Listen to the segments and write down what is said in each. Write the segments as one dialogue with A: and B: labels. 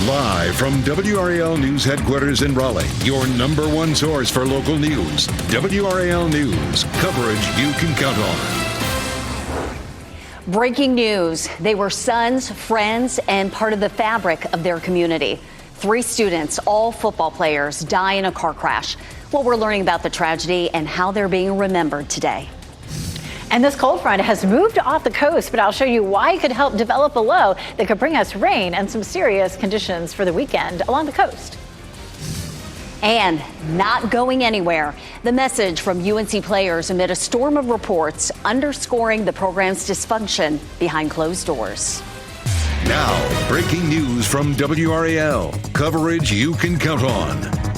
A: Live from WRAL News Headquarters in Raleigh, your number one source for local news. WRAL News, coverage you can count on.
B: Breaking news. They were sons, friends, and part of the fabric of their community. 3 students, all football players, die in a car crash. What we're learning about the tragedy and how they're being remembered today.
C: And this cold front has moved off the coast, but I'll show you why it could help develop a low that could bring us rain and some serious conditions for the weekend along the coast.
B: And not going anywhere. The message from UNC players amid a storm of reports underscoring the program's dysfunction behind closed doors.
A: Now, breaking news from WRAL, coverage you can count on.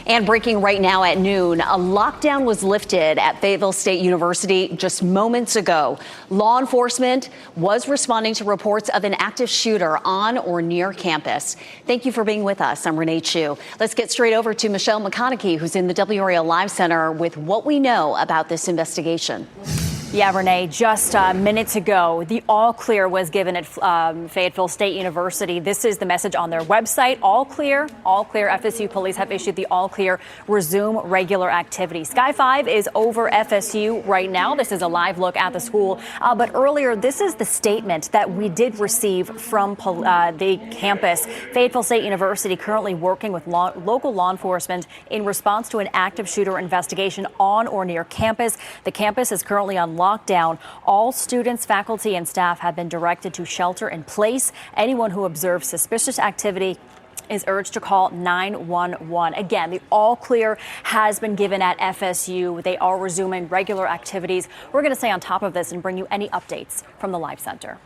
B: And breaking right now at noon, a lockdown was lifted at Fayetteville State University just moments ago. Law enforcement was responding to reports of an active shooter on or near campus. Thank you for being with us. I'm Renee Chu. Let's get straight over to Michelle McConaughey, who's in the WRAL Live Center with what we know about this investigation.
D: Yeah, Renee, just minutes ago, the all clear was given at Fayetteville State University. This is the message on their website. All clear, all clear. FSU police have issued the all clear, resume regular activity. Sky 5 is over FSU right now. This is a live look at the school. But earlier, this is the statement that we did receive from the campus. Fayetteville State University currently working with local law enforcement in response to an active shooter investigation on or near campus. The campus is currently on lockdown. All students, faculty, and staff have been directed to shelter in place. Anyone who observes suspicious activity is urged to call 911. Again, the all clear has been given at FSU. They are resuming regular activities. We're going to stay on top of this and bring you any updates from the Live Center.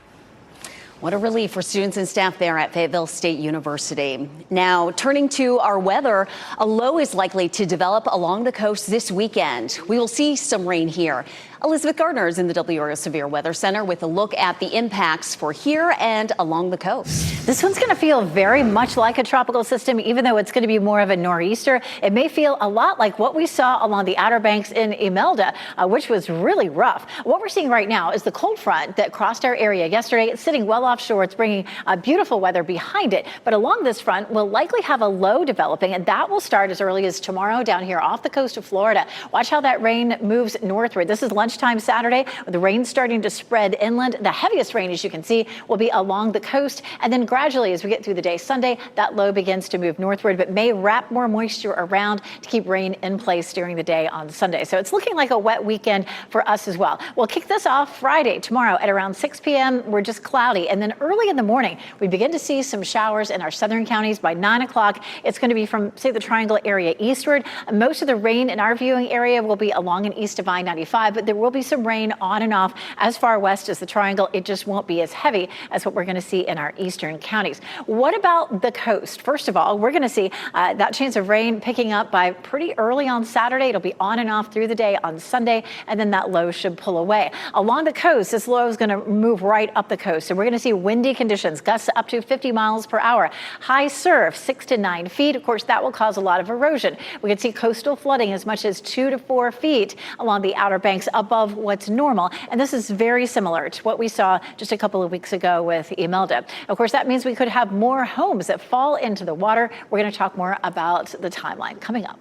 B: What a relief for students and staff there at Fayetteville State University. Now, turning to our weather, a low is likely to develop along the coast this weekend. We will see some rain here. Elizabeth Gardner is in the WRAL Severe Weather Center with a look at the impacts for here and along the coast.
C: This one's going to feel very much like a tropical system, even though it's going to be more of a nor'easter. It may feel a lot like what we saw along the Outer Banks in Imelda, which was really rough. What we're seeing right now is the cold front that crossed our area yesterday. It's sitting well offshore. It's bringing beautiful weather behind it. But along this front, we'll likely have a low developing, and that will start as early as tomorrow down here off the coast of Florida. Watch how that rain moves northward. This is lunchtime Saturday, with the rain starting to spread inland. The heaviest rain, as you can see, will be along the coast. And then gradually, as we get through the day Sunday, that low begins to move northward, but may wrap more moisture around to keep rain in place during the day on Sunday. So it's looking like a wet weekend for us as well. We'll kick this off Friday, tomorrow at around 6 p.m. We're just cloudy. And then early in the morning, we begin to see some showers in our southern counties. By 9 o'clock, it's going to be from, say, the Triangle area eastward. Most of the rain in our viewing area will be along and east of I-95, but there will be some rain on and off as far west as the Triangle. It just won't be as heavy as what we're going to see in our eastern counties. What about the coast? First of all, we're going to see that chance of rain picking up by pretty early on Saturday. It'll be on and off through the day on Sunday, and then that low should pull away. Along the coast, this low is going to move right up the coast. So we're going to see windy conditions, gusts up to 50 miles per hour. High surf, 6 to 9 feet. Of course, that will cause a lot of erosion. We could see coastal flooding as much as 2 to 4 feet along the Outer Banks above what's normal. And this is very similar to what we saw just a couple of weeks ago with Imelda. Of course, that means we could have more homes that fall into the water. We're going to talk more about the timeline coming up.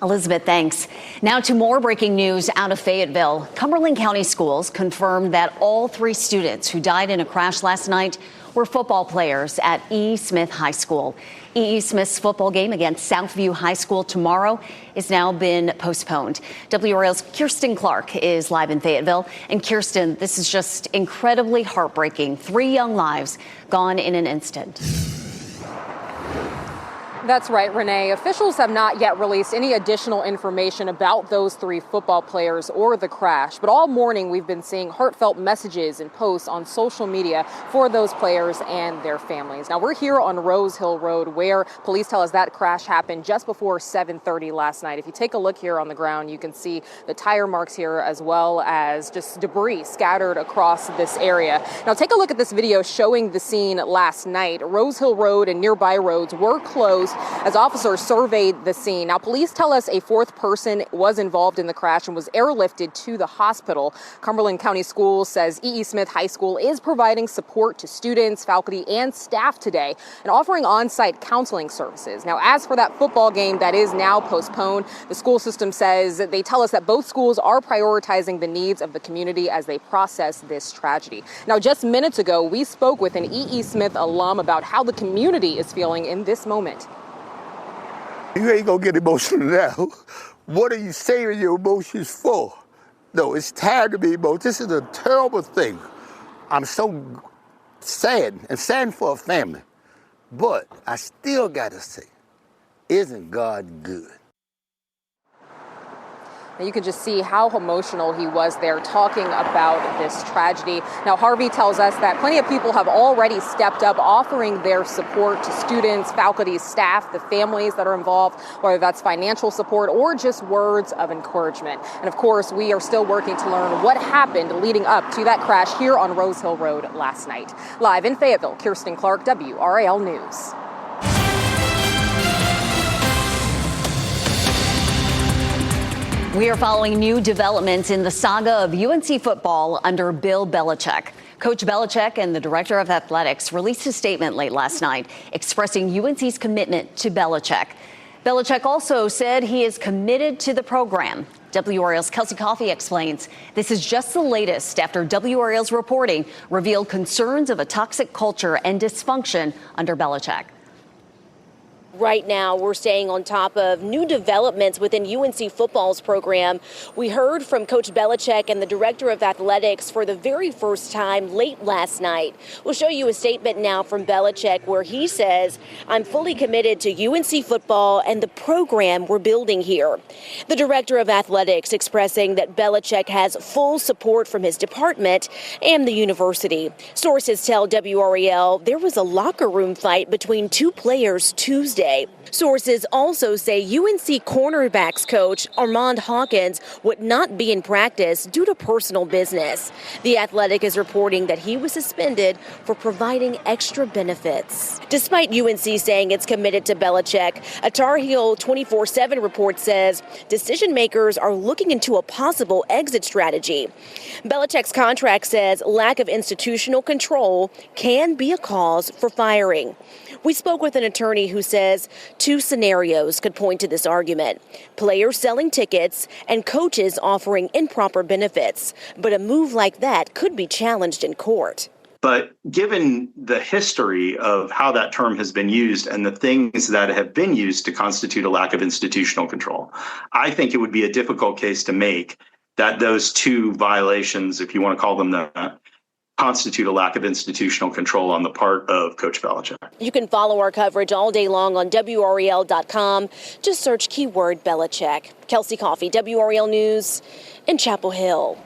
B: Elizabeth, thanks. Now to more breaking news out of Fayetteville. Cumberland County Schools confirmed that all 3 students who died in a crash last night were football players at E. Smith High School. E. Smith's football game against Southview High School tomorrow has now been postponed. WRAL's Kirsten Clark is live in Fayetteville. And Kirsten, this is just incredibly heartbreaking. 3 young lives gone in an instant.
E: That's right, Renee. Officials have not yet released any additional information about those 3 football players or the crash. But all morning, we've been seeing heartfelt messages and posts on social media for those players and their families. Now, we're here on Rose Hill Road, where police tell us that crash happened just before 7:30 last night. If you take a look here on the ground, you can see the tire marks here, as well as just debris scattered across this area. Now, take a look at this video showing the scene last night. Rose Hill Road and nearby roads were closed as officers surveyed the scene. Now, police tell us a fourth person was involved in the crash and was airlifted to the hospital. Cumberland County Schools says E.E. Smith High School is providing support to students, faculty, and staff today and offering on-site counseling services. Now, as for that football game that is now postponed, the school system says they tell us that both schools are prioritizing the needs of the community as they process this tragedy. Now, just minutes ago, we spoke with an E.E. Smith alum about how the community is feeling in this moment.
F: You ain't gonna get emotional now. What are you saving your emotions for? No, it's time to be emotional. This is a terrible thing. I'm so sad and saddened for a family. But I still gotta say, isn't God good?
E: You can just see how emotional he was there talking about this tragedy. Now, Harvey tells us that plenty of people have already stepped up, offering their support to students, faculty, staff, the families that are involved, whether that's financial support or just words of encouragement. And of course, we are still working to learn what happened leading up to that crash here on Rose Hill Road last night. Live in Fayetteville, Kirsten Clark, WRAL News.
B: We are following new developments in the saga of UNC football under Bill Belichick. Coach Belichick and the director of athletics released a statement late last night expressing UNC's commitment to Belichick. Belichick also said he is committed to the program. WRAL's Kelsey Coffey explains this is just the latest after WRAL's reporting revealed concerns of a toxic culture and dysfunction under Belichick.
G: Right now, we're staying on top of new developments within UNC football's program. We heard from Coach Belichick and the director of athletics for the very first time late last night. We'll show you a statement now from Belichick where he says, "I'm fully committed to UNC football and the program we're building here." The director of athletics expressing that Belichick has full support from his department and the university. Sources tell WRAL there was a locker room fight between two players Tuesday. Sources also say UNC cornerbacks coach Armand Hawkins would not be in practice due to personal business. The Athletic is reporting that he was suspended for providing extra benefits. Despite UNC saying it's committed to Belichick, a Tar Heel 24/7 report says decision makers are looking into a possible exit strategy. Belichick's contract says lack of institutional control can be a cause for firing. We spoke with an attorney who says two scenarios could point to this argument: players selling tickets and coaches offering improper benefits. But a move like that could be challenged in court.
H: But given the history of how that term has been used and the things that have been used to constitute a lack of institutional control, I think it would be a difficult case to make that those two violations, if you want to call them that, constitute a lack of institutional control on the part of Coach Belichick.
G: You can follow our coverage all day long on WRAL.com. Just search keyword Belichick. Kelsey Coffey, WRAL News in Chapel Hill.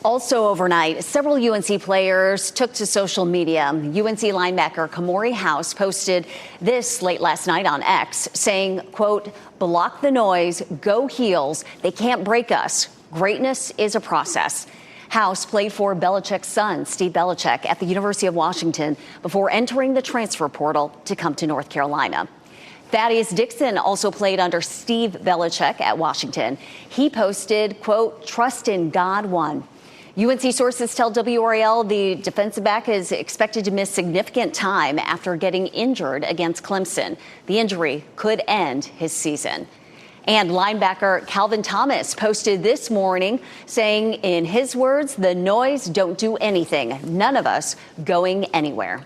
B: Also overnight, several UNC players took to social media. UNC linebacker Kamori House posted this late last night on X saying, quote, "Block the noise, go Heels. They can't break us. Greatness is a process." House played for Belichick's son, Steve Belichick, at the University of Washington before entering the transfer portal to come to North Carolina. Thaddeus Dixon also played under Steve Belichick at Washington. He posted, quote, "Trust in God won." UNC sources tell WRAL the defensive back is expected to miss significant time after getting injured against Clemson. The injury could end his season. And linebacker Calvin Thomas posted this morning saying, in his words, "The noise don't do anything. None of us going anywhere."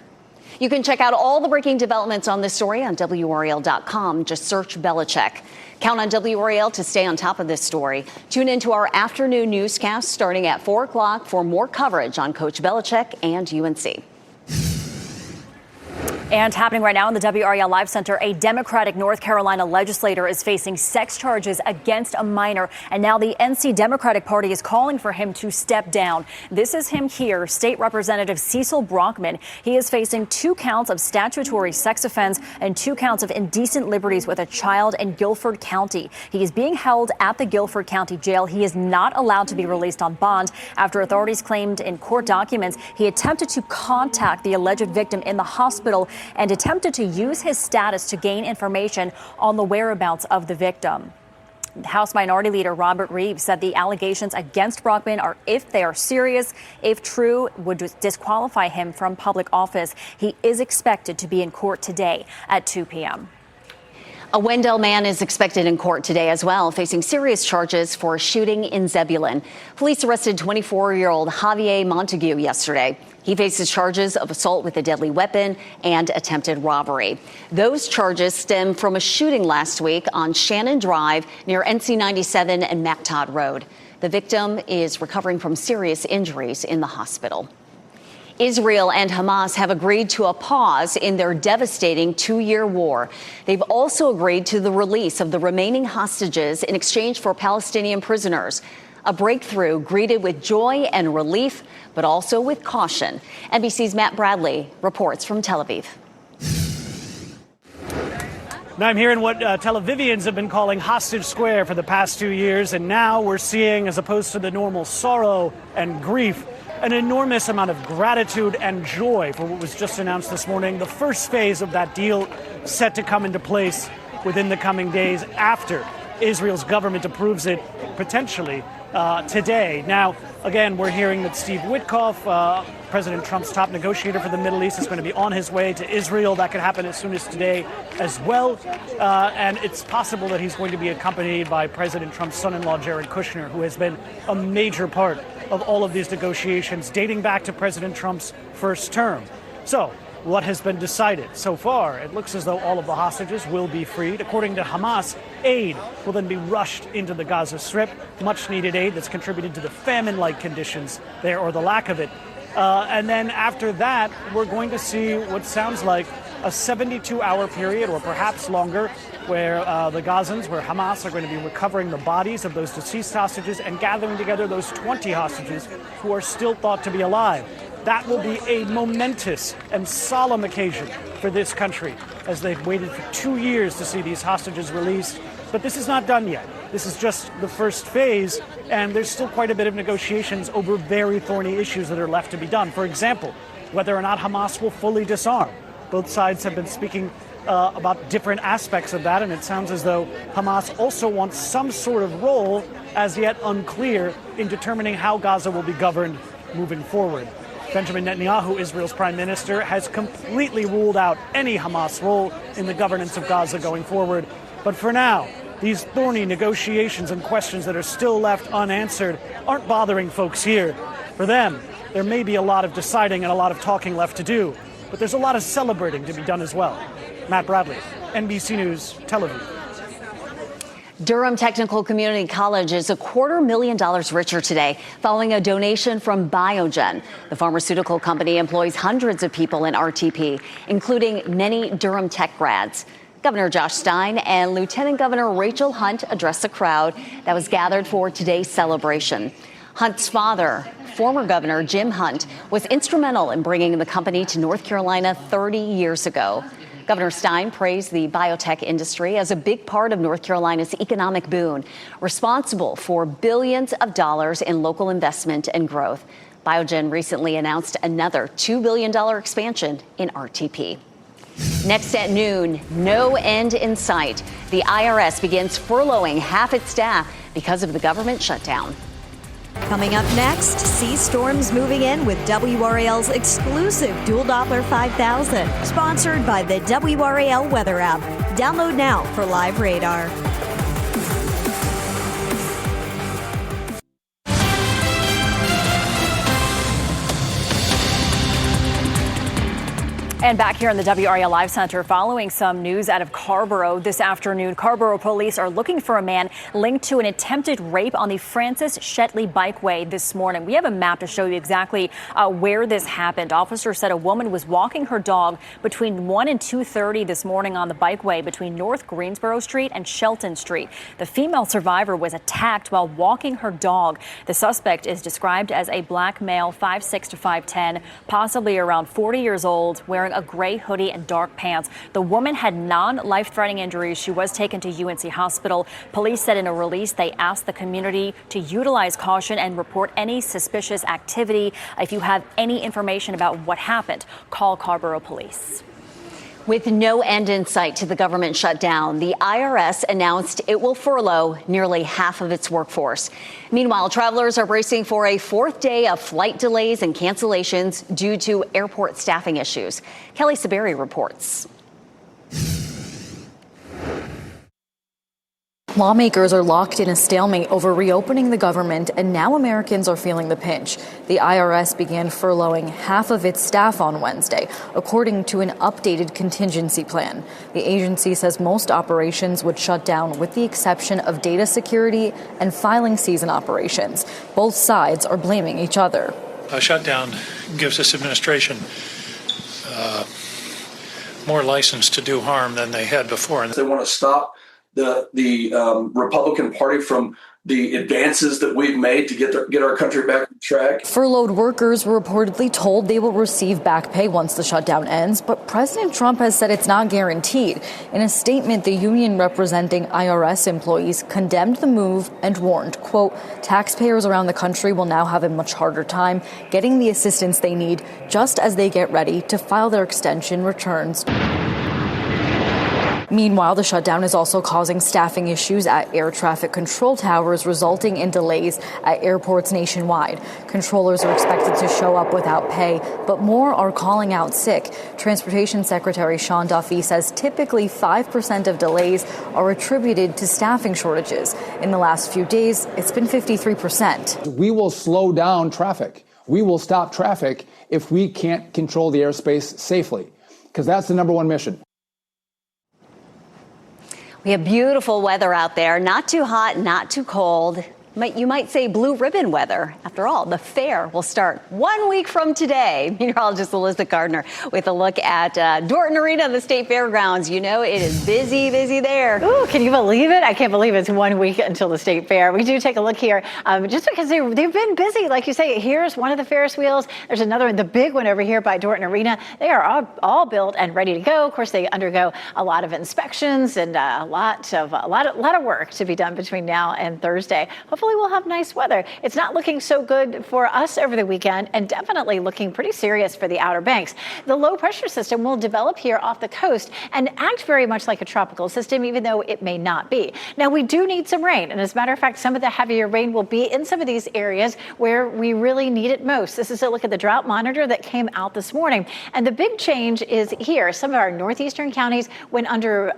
B: You can check out all the breaking developments on this story on WRAL.com. Just search Belichick. Count on WRAL to stay on top of this story. Tune into our afternoon newscast starting at 4 o'clock for more coverage on Coach Belichick and UNC.
D: And happening right now in the WRAL Live Center, a Democratic North Carolina legislator is facing sex charges against a minor. And now the NC Democratic Party is calling for him to step down. This is him here, State Representative Cecil Brockman. He is facing 2 counts of statutory sex offense and 2 counts of indecent liberties with a child in Guilford County. He is being held at the Guilford County Jail. He is not allowed to be released on bond after authorities claimed in court documents he attempted to contact the alleged victim in the hospital and attempted to use his status to gain information on the whereabouts of the victim. House Minority Leader Robert Reeves said the allegations against Brockman are, if they are serious, if true, would disqualify him from public office. He is expected to be in court today at 2 p.m.
B: A Wendell man is expected in court today as well, facing serious charges for a shooting in Zebulon. Police arrested 24-year-old Javier Montague yesterday. He faces charges of assault with a deadly weapon and attempted robbery. Those charges stem from a shooting last week on Shannon Drive near NC 97 and MacTodd Road. The victim is recovering from serious injuries in the hospital. Israel and Hamas have agreed to a pause in their devastating two-year war. They've also agreed to the release of the remaining hostages in exchange for Palestinian prisoners. A breakthrough greeted with joy and relief, but also with caution. NBC's Matt Bradley reports from Tel Aviv.
I: Now I'm here in what Tel Avivians have been calling Hostage Square for the past 2 years, and now we're seeing, as opposed to the normal sorrow and grief, an enormous amount of gratitude and joy for what was just announced this morning. The first phase of that deal set to come into place within the coming days after Israel's government approves it, potentially today. Now, again, we're hearing that Steve Witkoff, President Trump's top negotiator for the Middle East, is going to be on his way to Israel. That could happen as soon as today as well. And it's possible that he's going to be accompanied by President Trump's son-in-law, Jared Kushner, who has been a major part of all of these negotiations dating back to President Trump's first term. So, what has been decided so far? It looks as though all of the hostages will be freed. According to Hamas, aid will then be rushed into the Gaza Strip, much needed aid that's contributed to the famine-like conditions there, or the lack of it. And then after that, we're going to see what sounds like a 72-hour period, or perhaps longer, where the Gazans, where Hamas are going to be recovering the bodies of those deceased hostages and gathering together those 20 hostages who are still thought to be alive. That will be a momentous and solemn occasion for this country, as they've waited for 2 years to see these hostages released. But this is not done yet. This is just the first phase, and there's still quite a bit of negotiations over very thorny issues that are left to be done. For example, whether or not Hamas will fully disarm. Both sides have been speaking about different aspects of that, and it sounds as though Hamas also wants some sort of role, as yet unclear, in determining how Gaza will be governed moving forward. Benjamin Netanyahu, Israel's prime minister, has completely ruled out any Hamas role in the governance of Gaza going forward. But for now, these thorny negotiations and questions that are still left unanswered aren't bothering folks here. For them, there may be a lot of deciding and a lot of talking left to do, but there's a lot of celebrating to be done as well. Matt Bradley, NBC News, Tel Aviv.
B: Durham Technical Community College is $250,000 richer today following a donation from Biogen. The pharmaceutical company employs hundreds of people in RTP, including many Durham Tech grads. Governor Josh Stein and Lieutenant Governor Rachel Hunt addressed the crowd that was gathered for today's celebration. Hunt's father, former Governor Jim Hunt, was instrumental in bringing the company to North Carolina 30 years ago. Governor Stein praised the biotech industry as a big part of North Carolina's economic boon, responsible for billions of dollars in local investment and growth. Biogen recently announced another $2 billion expansion in RTP. Next at noon, no end in sight. The IRS begins furloughing half its staff because of the government shutdown.
J: Coming up next, sea storms moving in with WRAL's exclusive Dual Doppler 5000, sponsored by the WRAL Weather app. Download now for live radar.
D: And back here in the WRAL Live Center, following some news out of Carborough this afternoon, Carborough police are looking for a man linked to an attempted rape on the Francis Shetley Bikeway this morning. We have a map to show you exactly where this happened. Officers said a woman was walking her dog between 1 and 2:30 this morning on the bikeway between North Greensboro Street and Shelton Street. The female survivor was attacked while walking her dog. The suspect is described as a black male, 5'6" to 5'10", possibly around 40 years old, wearing a gray hoodie and dark pants. The woman had non-life-threatening injuries. She was taken to UNC Hospital. Police said in a release they asked the community to utilize caution and report any suspicious activity. If you have any information about what happened, call Carborough Police.
B: With no end in sight to the government shutdown, the IRS announced it will furlough nearly half of its workforce. Meanwhile, travelers are bracing for a fourth day of flight delays and cancellations due to airport staffing issues. Kelly Saberi reports.
K: Lawmakers are locked in a stalemate over reopening the government, and now Americans are feeling the pinch. The IRS began furloughing half of its staff on Wednesday, according to an updated contingency plan. The agency says most operations would shut down with the exception of data security and filing season operations. Both sides are blaming each other.
L: A shutdown gives this administration more license to do harm than they had before.
M: They want to stop the Republican Party from the advances that we've made to get our country back on track.
K: Furloughed workers were reportedly told they will receive back pay once the shutdown ends, but President Trump has said it's not guaranteed. In a statement, the union representing IRS employees condemned the move and warned, quote, taxpayers around the country will now have a much harder time getting the assistance they need just as they get ready to file their extension returns. Meanwhile, the shutdown is also causing staffing issues at air traffic control towers, resulting in delays at airports nationwide. Controllers are expected to show up without pay, but more are calling out sick. Transportation Secretary Sean Duffy says typically 5% of delays are attributed to staffing shortages. In the last few days, it's been 53%.
N: We will slow down traffic. We will stop traffic if we can't control the airspace safely, because that's the number one mission.
B: We have beautiful weather out there, not too hot, not too cold. You might say blue ribbon weather. After all, the fair will start 1 week from today. Meteorologist Alyssa Gardner with a look at Dorton Arena, the State Fairgrounds. You know, it is busy, busy there.
C: Ooh, can you believe it? I can't believe it's 1 week until the State Fair. We do take a look here just because they've been busy. Like you say, here's one of the Ferris wheels. There's another one, the big one over here by Dorton Arena. They are all built and ready to go. Of course, they undergo a lot of inspections and a lot of work to be done between now and Thursday. Hopefully we'll have nice weather. It's not looking so good for us over the weekend and definitely looking pretty serious for the Outer Banks. The low pressure system will develop here off the coast and act very much like a tropical system, even though it may not be. Now, we do need some rain. And as a matter of fact, some of the heavier rain will be in some of these areas where we really need it most. This is a look at the drought monitor that came out this morning. And the big change is here. Some of our northeastern counties went under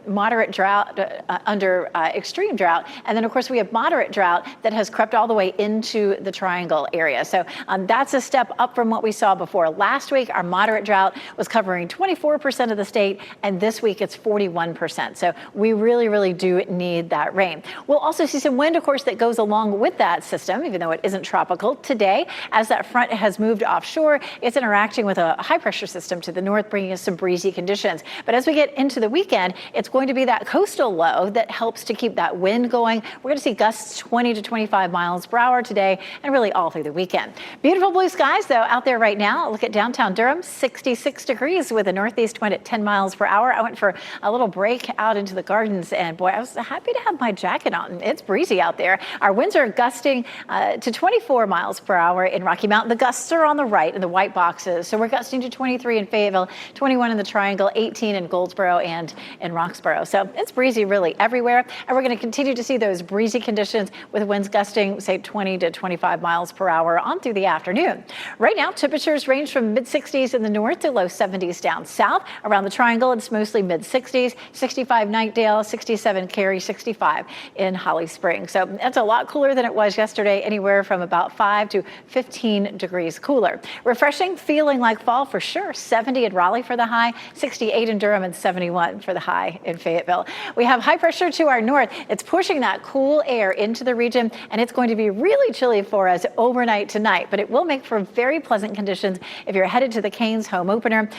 C: moderate drought, under extreme drought. And then, of course, we have moderate drought that has crept all the way into the Triangle area. So that's a step up from what we saw before. Last week, our moderate drought was covering 24% of the state, and this week it's 41%. So we really, really do need that rain. We'll also see some wind, of course, that goes along with that system, even though it isn't tropical. Today, as that front has moved offshore, it's interacting with a high pressure system to the north, bringing us some breezy conditions. But as we get into the weekend, it's going to be that coastal low that helps to keep that wind going. We're going to see gusts 20 to 25 miles per hour today and really all through the weekend. Beautiful blue skies, though, out there right now. Look at downtown Durham, 66 degrees with a northeast wind at 10 miles per hour. I went for a little break out into the gardens, and boy, I was happy to have my jacket on. It's breezy out there. Our winds are gusting to 24 miles per hour in Rocky Mountain. The gusts are on the right in the white boxes. So we're gusting to 23 in Fayetteville, 21 in the Triangle, 18 in Goldsboro and in Roxboro. So it's breezy really everywhere. And we're going to continue to see those breezy conditions with winds gusting, say, 20 to 25 miles per hour on through the afternoon. Right now, temperatures range from mid-60s in the north to low 70s down south. Around the Triangle, it's mostly mid-60s, 65 Knightdale, 67 Cary, 65 in Holly Springs. So that's a lot cooler than it was yesterday, anywhere from about 5 to 15 degrees cooler. Refreshing, feeling like fall for sure. 70 in Raleigh for the high, 68 in Durham, and 71 for the high in Fayetteville. We have high pressure to our north. It's pushing that cool air into the region, and it's going to be really chilly for us overnight tonight, but it will make for very pleasant conditions if you're headed to the Canes home opener.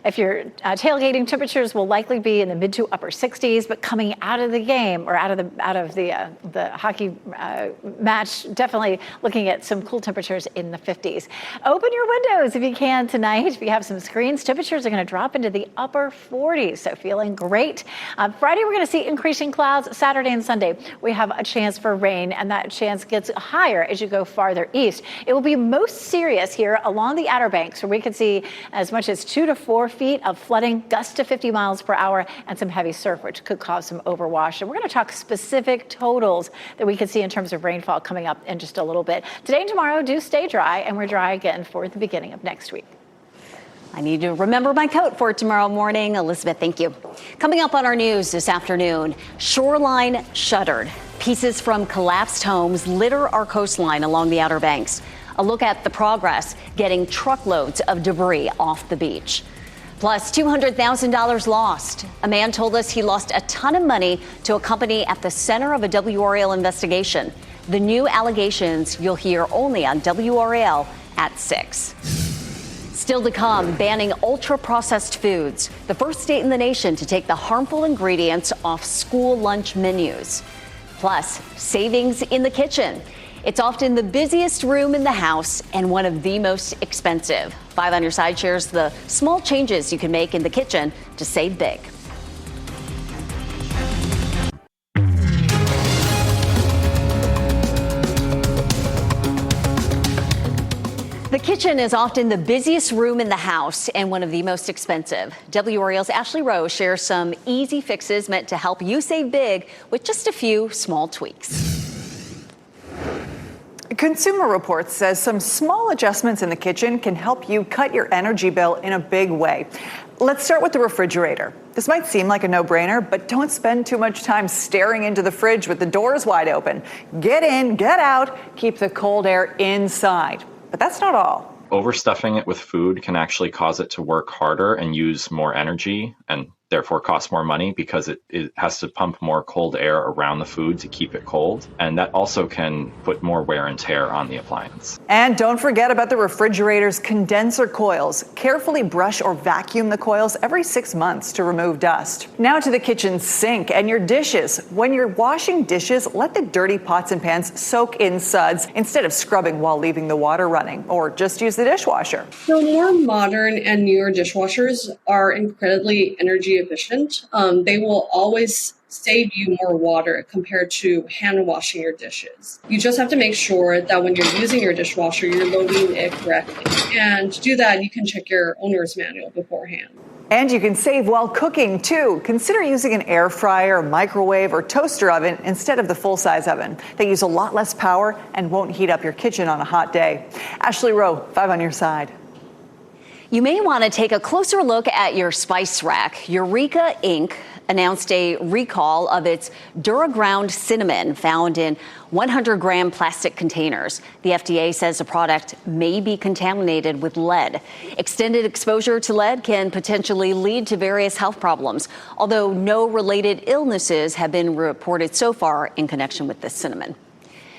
C: If you're tailgating, temperatures will likely be in the mid to upper 60s, but coming out of the game or out of the hockey match, definitely looking at some cool temperatures in the 50s. Open your windows if you can tonight. If you have some screens, temperatures are going to drop into the upper 40s, so feeling great. Friday, we're going to see increasing clouds. Saturday and Sunday, we have a chance for rain and that chance gets higher as you go farther east. It will be most serious here along the Outer Banks, where we could see as much as 2 to 4 feet of flooding, gusts to 50 miles per hour, and some heavy surf, which could cause some overwash. And we're going to talk specific totals that we could see in terms of rainfall coming up in just a little bit. Today and tomorrow do stay dry, and we're dry again for the beginning of next week.
B: I need to remember my coat for tomorrow morning. Elizabeth, thank you. Coming up on our news this afternoon, shoreline shuttered. Pieces from collapsed homes litter our coastline along the Outer Banks. A look at the progress getting truckloads of debris off the beach. Plus, $200,000 lost. A man told us he lost a ton of money to a company at the center of a WRAL investigation. The new allegations you'll hear only on WRAL at 6. Still to come, banning ultra-processed foods, the first state in the nation to take the harmful ingredients off school lunch menus. Plus, savings in the kitchen. It's often the busiest room in the house and one of the most expensive. 5 on your side shares the small changes you can make in the kitchen to save big. The kitchen is often the busiest room in the house and one of the most expensive. WRAL's Ashley Rowe shares some easy fixes meant to help you save big with just a few small tweaks.
O: Consumer Reports says some small adjustments in the kitchen can help you cut your energy bill in a big way. Let's start with the refrigerator. This might seem like a no-brainer, but don't spend too much time staring into the fridge with the doors wide open. Get in, get out, keep the cold air inside. But that's not all.
P: Overstuffing it with food can actually cause it to work harder and use more energy and therefore cost more money because it has to pump more cold air around the food to keep it cold. And that also can put more wear and tear on the appliance.
O: And don't forget about the refrigerator's condenser coils. Carefully brush or vacuum the coils every 6 months to remove dust. Now to the kitchen sink and your dishes. When you're washing dishes, let the dirty pots and pans soak in suds instead of scrubbing while leaving the water running, or just use the dishwasher.
Q: So more modern and newer dishwashers are incredibly energy efficient. They will always save you more water compared to hand washing your dishes. You just have to make sure that when you're using your dishwasher, you're loading it correctly. And to do that, you can check your owner's manual beforehand.
O: And you can save while cooking, too. Consider using an air fryer, microwave, or toaster oven instead of the full-size oven. They use a lot less power and won't heat up your kitchen on a hot day. Ashley Rowe, 5 on your side.
B: You may want to take a closer look at your spice rack. Eureka Inc. announced a recall of its DuraGround cinnamon found in 100-gram plastic containers. The FDA says the product may be contaminated with lead. Extended exposure to lead can potentially lead to various health problems, although no related illnesses have been reported so far in connection with this cinnamon.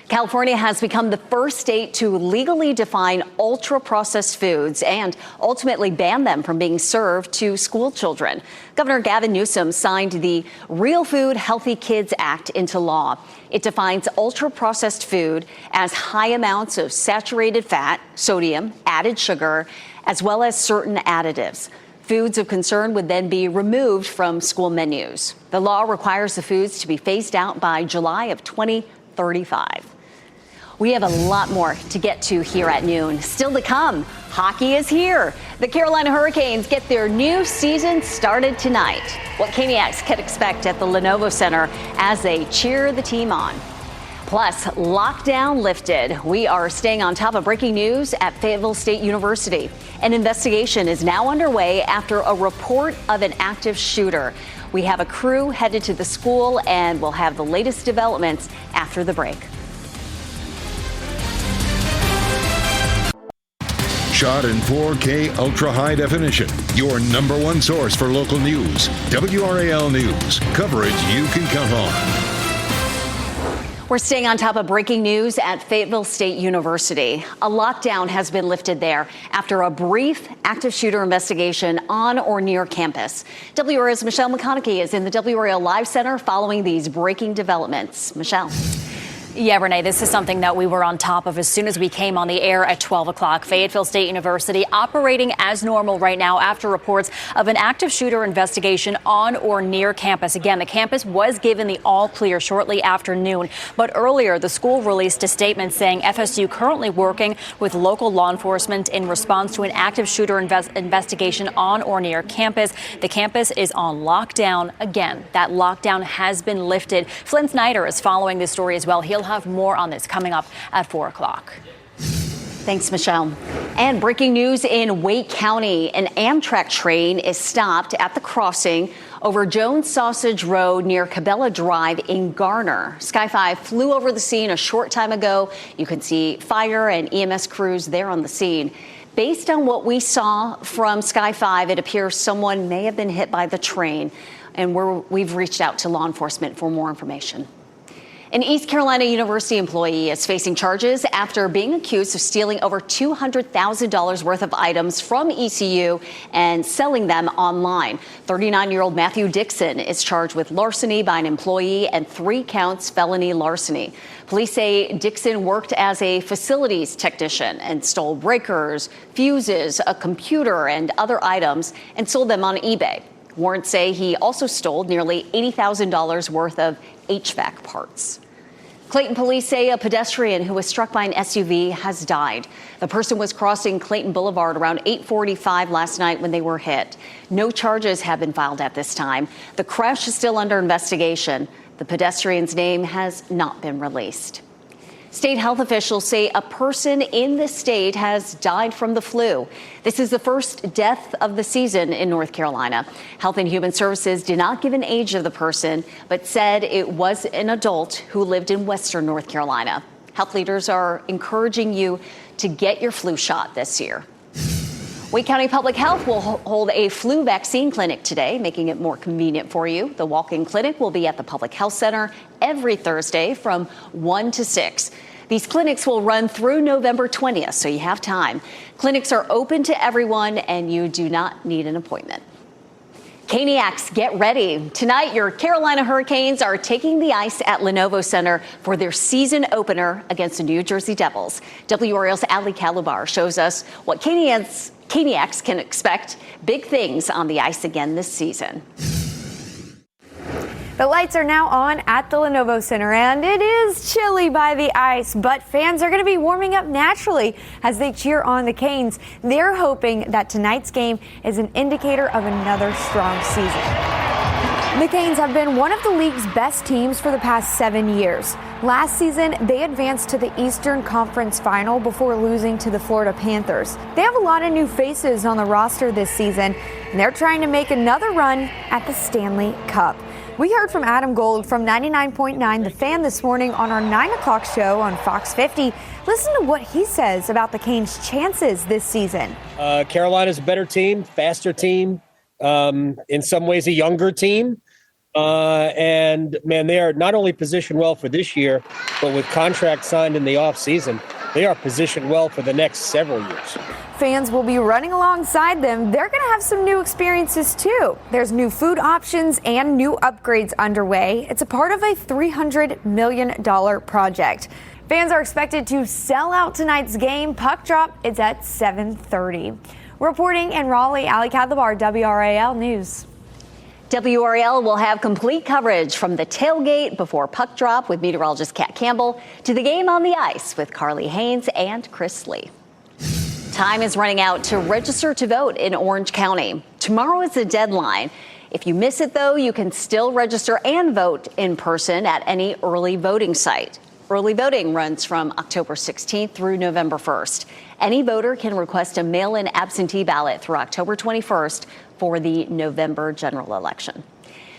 B: California has become the first state to legally define ultra-processed foods and ultimately ban them from being served to school children. Governor Gavin Newsom signed the Real Food Healthy Kids Act into law. It defines ultra-processed food as high amounts of saturated fat, sodium, added sugar, as well as certain additives. Foods of concern would then be removed from school menus. The law requires the foods to be phased out by July of 2035. We have a lot more to get to here at noon. Still to come, hockey is here. The Carolina Hurricanes get their new season started tonight. What Caniacs can expect at the Lenovo Center as they cheer the team on. Plus, lockdown lifted. We are staying on top of breaking news at Fayetteville State University. An investigation is now underway after a report of an active shooter. We have a crew headed to the school, and we'll have the latest developments after the break.
A: Shot in 4K ultra high definition. Your number one source for local news. WRAL News. Coverage you can count on.
B: We're staying on top of breaking news at Fayetteville State University. A lockdown has been lifted there after a brief active shooter investigation on or near campus. WRAL's Michelle McConaughey is in the WRAL Live Center following these breaking developments. Michelle.
D: Yeah, Renee, this is something that we were on top of as soon as we came on the air at 12 o'clock. Fayetteville State University operating as normal right now after reports of an active shooter investigation on or near campus. Again, the campus was given the all clear shortly after noon. But earlier, the school released a statement saying FSU currently working with local law enforcement in response to an active shooter investigation on or near campus. The campus is on lockdown. Again, that lockdown has been lifted. Flynn Snyder is following this story as well. He'll have more on this coming up at 4 o'clock.
B: Thanks, Michelle. And breaking news in Wake County. An Amtrak train is stopped at the crossing over Jones Sausage Road near Cabela Drive in Garner. Sky 5 flew over the scene a short time ago. You can see fire and EMS crews there on the scene. Based on what we saw from Sky 5, it appears someone may have been hit by the train. And we've reached out to law enforcement for more information. An East Carolina University employee is facing charges after being accused of stealing over $200,000 worth of items from ECU and selling them online. 39-year-old Matthew Dixon is charged with larceny by an employee and 3 counts felony larceny. Police say Dixon worked as a facilities technician and stole breakers, fuses, a computer, and other items and sold them on eBay. Warrants say he also stole nearly $80,000 worth of HVAC parts. Clayton police say a pedestrian who was struck by an SUV has died. The person was crossing Clayton Boulevard around 8:45 last night when they were hit. No charges have been filed at this time. The crash is still under investigation. The pedestrian's name has not been released. State health officials say a person in the state has died from the flu. This is the first death of the season in North Carolina. Health and Human Services did not give an age of the person, but said it was an adult who lived in Western North Carolina. Health leaders are encouraging you to get your flu shot this year. Wake County Public Health will hold a flu vaccine clinic today, making it more convenient for you. The walk-in clinic will be at the Public Health Center every Thursday from 1 to 6. These clinics will run through November 20th, so you have time. Clinics are open to everyone, and you do not need an appointment. Caniacs, get ready. Tonight, your Carolina Hurricanes are taking the ice at Lenovo Center for their season opener against the New Jersey Devils. WRAL's Ali Calabar shows us what Caniacs can expect. Big things on the ice again this season.
R: The lights are now on at the Lenovo Center, and it is chilly by the ice, but fans are going to be warming up naturally as they cheer on the Canes. They're hoping that tonight's game is an indicator of another strong season. The Canes have been one of the league's best teams for the past 7 years. Last season, they advanced to the Eastern Conference Final before losing to the Florida Panthers. They have a lot of new faces on the roster this season, and they're trying to make another run at the Stanley Cup. We heard from Adam Gold from 99.9 The Fan this morning on our 9 o'clock show on Fox 50. Listen to what he says about the Canes' chances this season.
S: Carolina's a better team, faster team, in some ways a younger team. And, man, they are not only positioned well for this year, but with contracts signed in the offseason, they are positioned well for the next several years.
R: Fans will be running alongside them. They're going to have some new experiences, too. There's new food options and new upgrades underway. It's a part of a $300 million project. Fans are expected to sell out tonight's game. Puck drop is at 7:30. Reporting in Raleigh, Ali Calabar, WRAL News.
B: WRAL will have complete coverage from the tailgate before puck drop with meteorologist Kat Campbell to the game on the ice with Carly Haynes and Chris Lee. Time is running out to register to vote in Orange County. Tomorrow is the deadline. If you miss it, though, you can still register and vote in person at any early voting site. Early voting runs from October 16th through November 1st. Any voter can request a mail-in absentee ballot through October 21st for the November general election.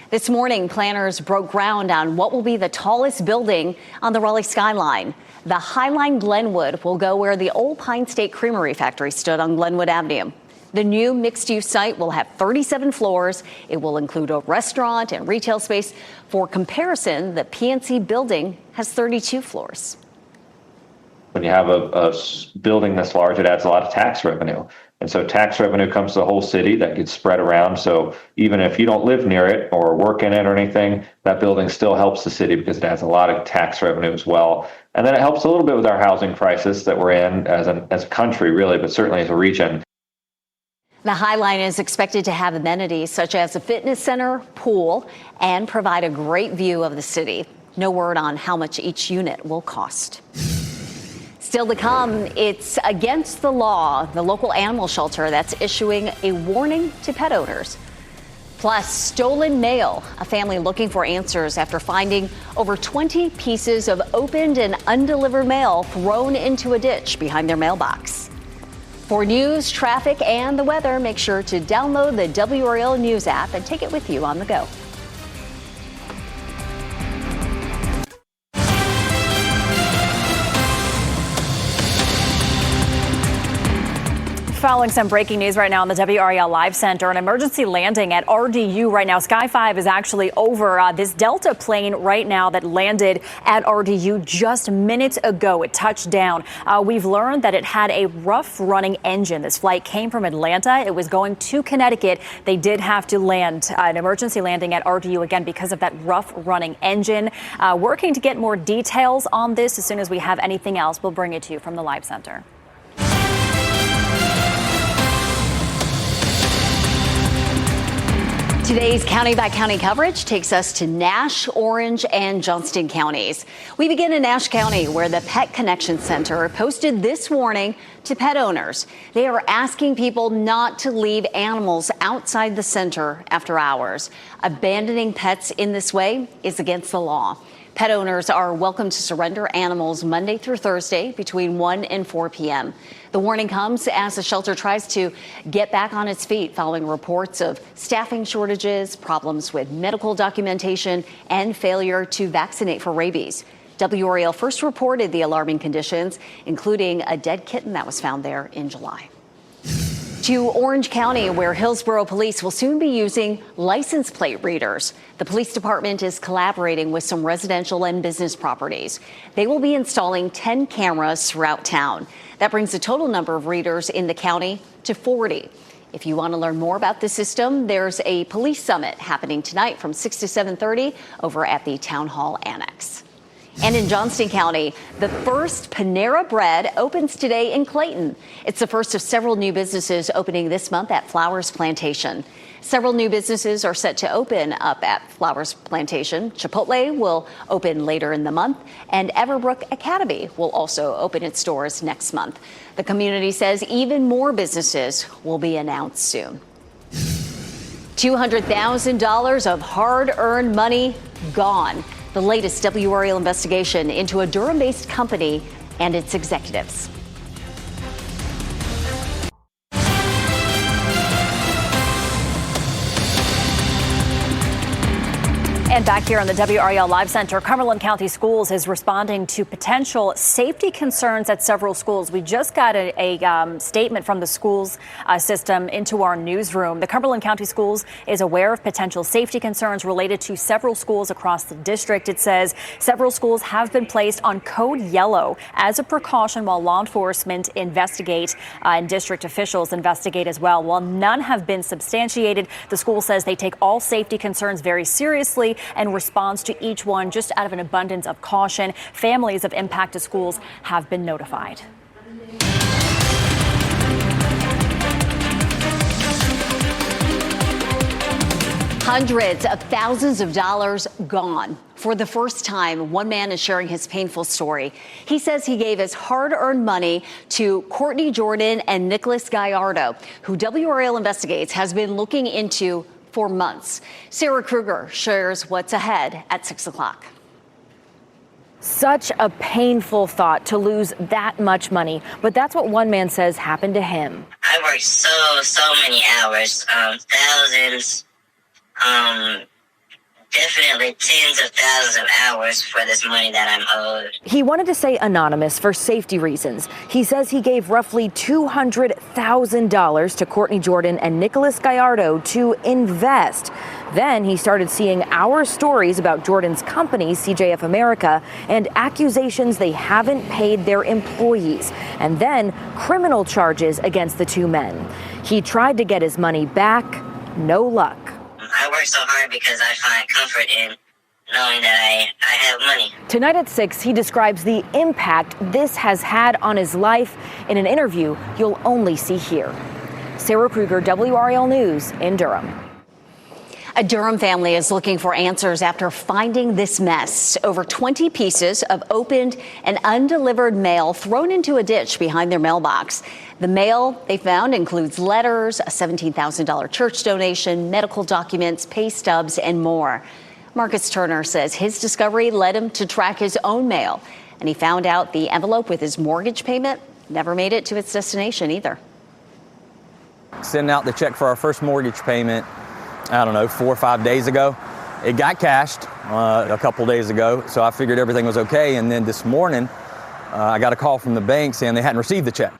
B: This morning, planners broke ground on what will be the tallest building on the Raleigh skyline. The Highline Glenwood will go where the old Pine State Creamery factory stood on Glenwood Avenue. The new mixed-use site will have 37 floors. It will include a restaurant and retail space. For comparison, the PNC building has 32 floors.
T: When you have a building this large, it adds a lot of tax revenue. And so tax revenue comes to the whole city that gets spread around. So even if you don't live near it or work in it or anything, that building still helps the city because it has a lot of tax revenue as well. And then it helps a little bit with our housing crisis that we're in as a country, really, but certainly as a region.
B: The High Line is expected to have amenities such as a fitness center, pool, and provide a great view of the city. No word on how much each unit will cost. Still to come, it's against the law, the local animal shelter that's issuing a warning to pet owners. Plus, stolen mail, a family looking for answers after finding over 20 pieces of opened and undelivered mail thrown into a ditch behind their mailbox. For news, traffic, and the weather, make sure to download the WRAL News app and take it with you on the go.
D: Following some breaking news right now in the WRAL Live Center, an emergency landing at RDU right now. Sky 5 is actually over this Delta plane right now that landed at RDU just minutes ago. It touched down. We've learned that it had a rough running engine. This flight came from Atlanta. It was going to Connecticut. They did have to land an emergency landing at RDU again because of that rough running engine. Working to get more details on this. As soon as we have anything else, we'll bring it to you from the Live Center.
B: Today's county by county coverage takes us to Nash, Orange, and Johnston counties. We begin in Nash County, where the Pet Connection Center posted this warning to pet owners. They are asking people not to leave animals outside the center after hours. Abandoning pets in this way is against the law. Pet owners are welcome to surrender animals Monday through Thursday between 1 and 4 p.m. The warning comes as the shelter tries to get back on its feet following reports of staffing shortages, problems with medical documentation, and failure to vaccinate for rabies. WRAL first reported the alarming conditions, including a dead kitten that was found there in July. To Orange County, where Hillsborough police will soon be using license plate readers. The police department is collaborating with some residential and business properties. They will be installing 10 cameras throughout town. That brings the total number of readers in the county to 40. If you want to learn more about the system, there's a police summit happening tonight from 6 to 7:30 over at the Town Hall Annex. And in Johnston County, the first Panera Bread opens today in Clayton. It's the first of several new businesses opening this month at Flowers Plantation. Several new businesses are set to open up at Flowers Plantation. Chipotle will open later in the month, and Everbrook Academy will also open its doors next month. The community says even more businesses will be announced soon. $200,000 of hard-earned money gone. The latest WRAL investigation into a Durham-based company and its executives.
D: And back here on the WRAL Live Center, Cumberland County Schools is responding to potential safety concerns at several schools. We just got a statement from the schools system into our newsroom. The Cumberland County Schools is aware of potential safety concerns related to several schools across the district. It says several schools have been placed on code yellow as a precaution while law enforcement investigate and district officials investigate as well. While none have been substantiated, the school says they take all safety concerns very seriously and responds to each one just out of an abundance of caution. Families of impacted schools have been notified.
B: Hundreds of thousands of dollars gone. For the first time, one man is sharing his painful story. He says he gave his hard-earned money to Courtney Jordan and Nicholas Gallardo, who WRAL investigates has been looking into for months. Sarah Kruger shares what's ahead at 6 o'clock.
U: Such a painful thought to lose that much money, but that's what one man says happened to him.
V: I worked so many hours, thousands, definitely tens of thousands of hours for this money that I'm owed.
U: He wanted to say anonymous for safety reasons. He says he gave roughly $200,000 to Courtney Jordan and Nicholas Gallardo to invest. Then he started seeing our stories about Jordan's company, CJF America, and accusations they haven't paid their employees, and then criminal charges against the two men. He tried to get his money back, no luck.
V: I work so hard because I find comfort in knowing that I have money.
U: Tonight at 6, he describes the impact this has had on his life in an interview you'll only see here. Sarah Kruger, WRAL News in Durham.
B: A Durham family is looking for answers after finding this mess. Over 20 pieces of opened and undelivered mail thrown into a ditch behind their mailbox. The mail they found includes letters, a $17,000 church donation, medical documents, pay stubs, and more. Marcus Turner says his discovery led him to track his own mail, and he found out the envelope with his mortgage payment never made it to its destination either.
E: Sending out the check for our first mortgage payment, 4 or 5 days ago. It got cashed a couple days ago, so I figured everything was okay. And then this morning, I got a call from the bank saying they hadn't received the check.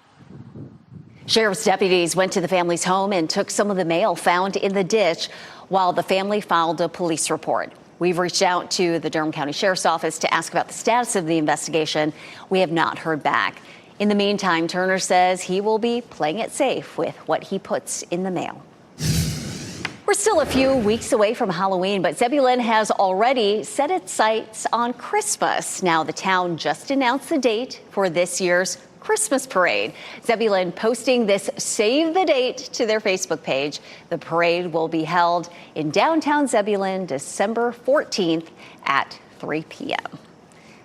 B: Sheriff's deputies went to the family's home and took some of the mail found in the ditch while the family filed a police report. We've reached out to the Durham County Sheriff's Office to ask about the status of the investigation. We have not heard back. In the meantime, Turner says he will be playing it safe with what he puts in the mail. We're still a few weeks away from Halloween, but Zebulon has already set its sights on Christmas. Now, the town just announced the date for this year's Christmas parade. Zebulon posting this save the date to their Facebook page. The parade will be held in downtown Zebulon December 14th at 3 p.m.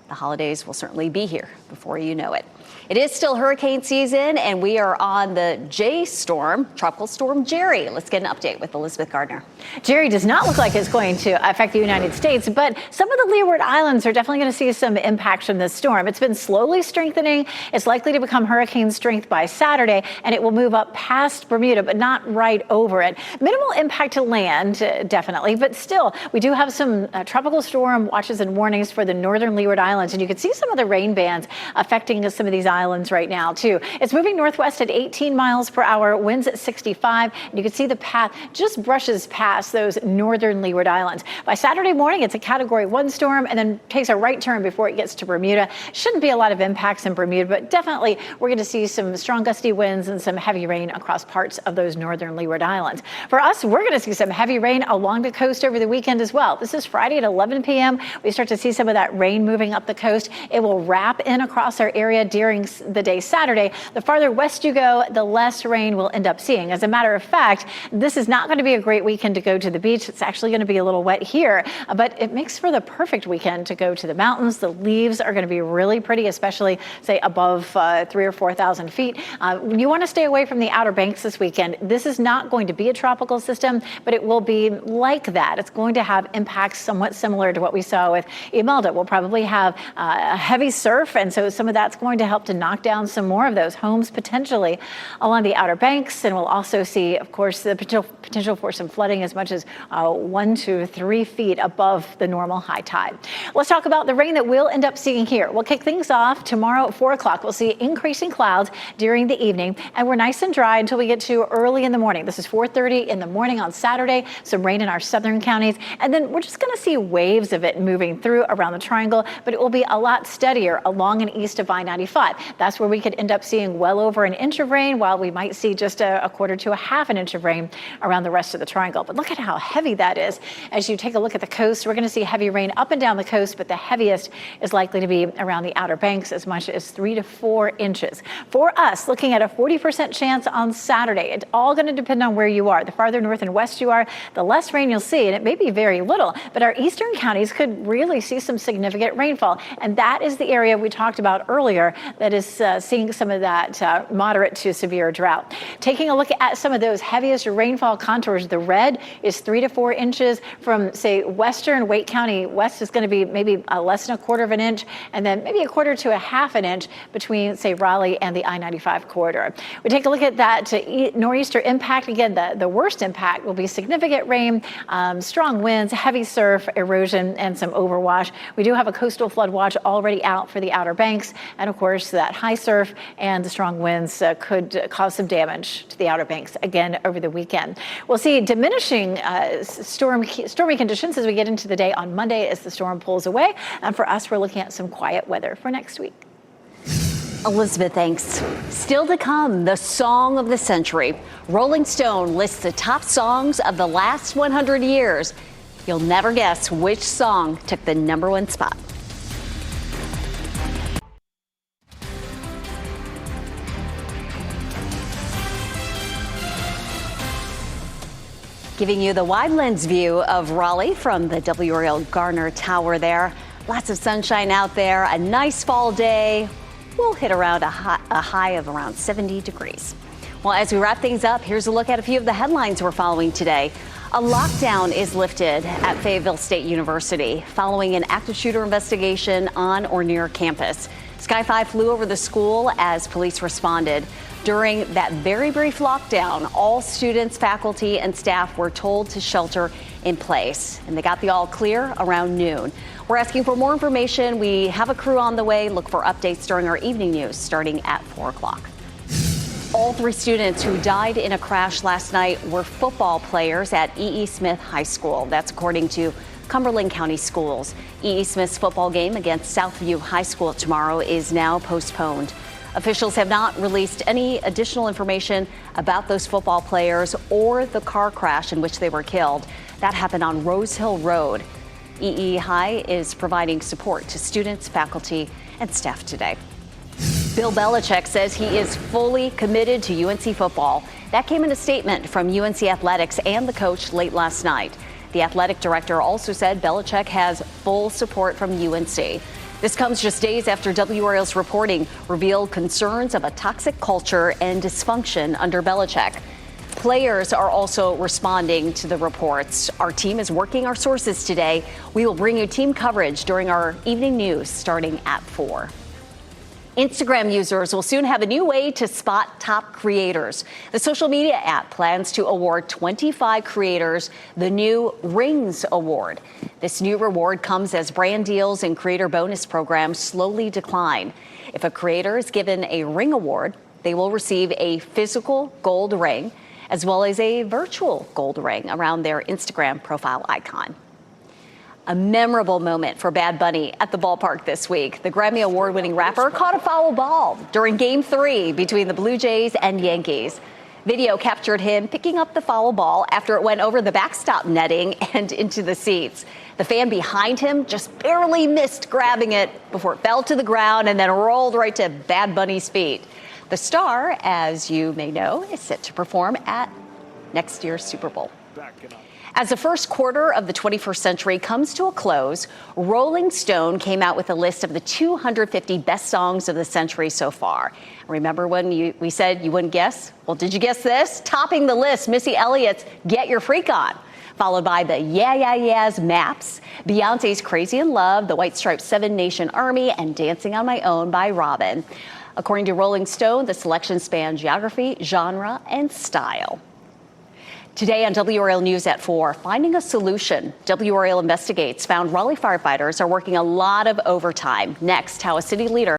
B: The holidays will certainly be here before you know it. It is still hurricane season, and we are on the J storm, Tropical Storm Jerry. Let's get an update with Elizabeth Gardner.
C: Jerry does not look like it's going to affect the United States, but some of the Leeward Islands are definitely going to see some impact from this storm. It's been slowly strengthening. It's likely to become hurricane strength by Saturday, and it will move up past Bermuda, but not right over it. Minimal impact to land, definitely, but still, we do have some tropical storm watches and warnings for the northern Leeward Islands, and you can see some of the rain bands affecting some of these islands right now, too. It's moving northwest at 18 miles per hour, winds at 65, and you can see the path just brushes past those northern Leeward Islands. By Saturday morning, it's a Category 1 storm and then takes a right turn before it gets to Bermuda. Shouldn't be a lot of impacts in Bermuda, but definitely we're going to see some strong gusty winds and some heavy rain across parts of those northern Leeward Islands. For us, we're going to see some heavy rain along the coast over the weekend as well. This is Friday at 11 p.m. We start to see some of that rain moving up the coast. It will wrap in across our area during the day Saturday. The farther west you go, the less rain we'll end up seeing. As a matter of fact, this is not going to be a great weekend to go to the beach. It's actually going to be a little wet here, but it makes for the perfect weekend to go to the mountains. The leaves are going to be really pretty, especially, say, above 3,000 or 4,000 feet. You want to stay away from the Outer Banks this weekend. This is not going to be a tropical system, but it will be like that. It's going to have impacts somewhat similar to what we saw with Imelda. We'll probably have a heavy surf, and so some of that's going to help to knock down some more of those homes potentially along the Outer Banks. And we'll also see, of course, the potential for some flooding as much as 1 to 3 feet above the normal high tide. Let's talk about the rain that we'll end up seeing here. We'll kick things off tomorrow at 4 o'clock. We'll see increasing clouds during the evening, and we're nice and dry until we get to early in the morning. This is 4:30 in the morning on Saturday. Some rain in our southern counties, and then we're just going to see waves of it moving through around the triangle, but it will be a lot steadier along and east of I-95. That's where we could end up seeing well over an inch of rain, while we might see just a quarter to a half an inch of rain around the rest of the triangle. But look at how heavy that is. As you take a look at the coast, we're going to see heavy rain up and down the coast, but the heaviest is likely to be around the Outer Banks, as much as 3 to 4 inches. For us, looking at a 40% chance on Saturday. It's all going to depend on where you are. The farther north and west you are, the less rain you'll see, and it may be very little, but our eastern counties could really see some significant rainfall, and that is the area we talked about earlier that is seeing some of that moderate to severe drought. Taking a look at some of those heaviest rainfall contours, the red is 3 to 4 inches from, say, western Wake County west is going to be maybe less than a quarter of an inch, and then maybe a quarter to a half an inch between, say, Raleigh and the I-95 corridor. We take a look at that nor'easter impact. Again, the worst impact will be significant rain, strong winds, heavy surf, erosion, and some overwash. We do have a coastal flood watch already out for the Outer Banks. Banks. And of course, that high surf and the strong winds could cause some damage to the Outer Banks again over the weekend. We'll see diminishing stormy conditions as we get into the day on Monday as the storm pulls away. And for us, we're looking at some quiet weather for next week.
B: Elizabeth, thanks. Still to come, the song of the century. Rolling Stone lists the top songs of the last 100 years. You'll never guess which song took the #1 spot. Giving you the wide lens view of Raleigh from the WRAL Garner Tower there. Lots of sunshine out there, a nice fall day. We'll hit around a high of around 70 degrees. Well, as we wrap things up, here's a look at a few of the headlines we're following today. A lockdown is lifted at Fayetteville State University following an active shooter investigation on or near campus. Sky 5 flew over the school as police responded. During that very brief lockdown, all students, faculty, and staff were told to shelter in place, and they got the all clear around noon. We're asking for more information. We have a crew on the way. Look for updates during our evening news starting at 4 o'clock. All 3 students who died in a crash last night were football players at E.E. Smith High School. That's according to Cumberland County Schools. E.E. Smith's football game against Southview High School tomorrow is now postponed. Officials have not released any additional information about those football players or the car crash in which they were killed. That happened on Rose Hill Road. EE High is providing support to students, faculty, and staff today. Bill Belichick says he is fully committed to UNC football. That came in a statement from UNC Athletics and the coach late last night. The athletic director also said Belichick has full support from UNC. This comes just days after WRAL's reporting revealed concerns of a toxic culture and dysfunction under Belichick. Players are also responding to the reports. Our team is working our sources today. We will bring you team coverage during our evening news starting at 4. Instagram users will soon have a new way to spot top creators. The social media app plans to award 25 creators the new Rings Award. This new reward comes as brand deals and creator bonus programs slowly decline. If a creator is given a Ring Award, they will receive a physical gold ring as well as a virtual gold ring around their Instagram profile icon. A memorable moment for Bad Bunny at the ballpark this week. The Grammy Award-winning rapper caught a foul ball during Game 3 between the Blue Jays and Yankees. Video captured him picking up the foul ball after it went over the backstop netting and into the seats. The fan behind him just barely missed grabbing it before it fell to the ground and then rolled right to Bad Bunny's feet. The star, as you may know, is set to perform at next year's Super Bowl. As the first quarter of the 21st century comes to a close, Rolling Stone came out with a list of the 250 best songs of the century so far. Remember when we said you wouldn't guess? Well, did you guess this? Topping the list, Missy Elliott's Get Your Freak On, followed by the Yeah Yeah Yeahs Maps, Beyonce's Crazy in Love, the White Stripes' Seven Nation Army, and Dancing on My Own by Robyn. According to Rolling Stone, the selection spanned geography, genre, and style. Today on WRAL News at 4, finding a solution. WRAL Investigates found Raleigh firefighters are working a lot of overtime. Next, how a city leader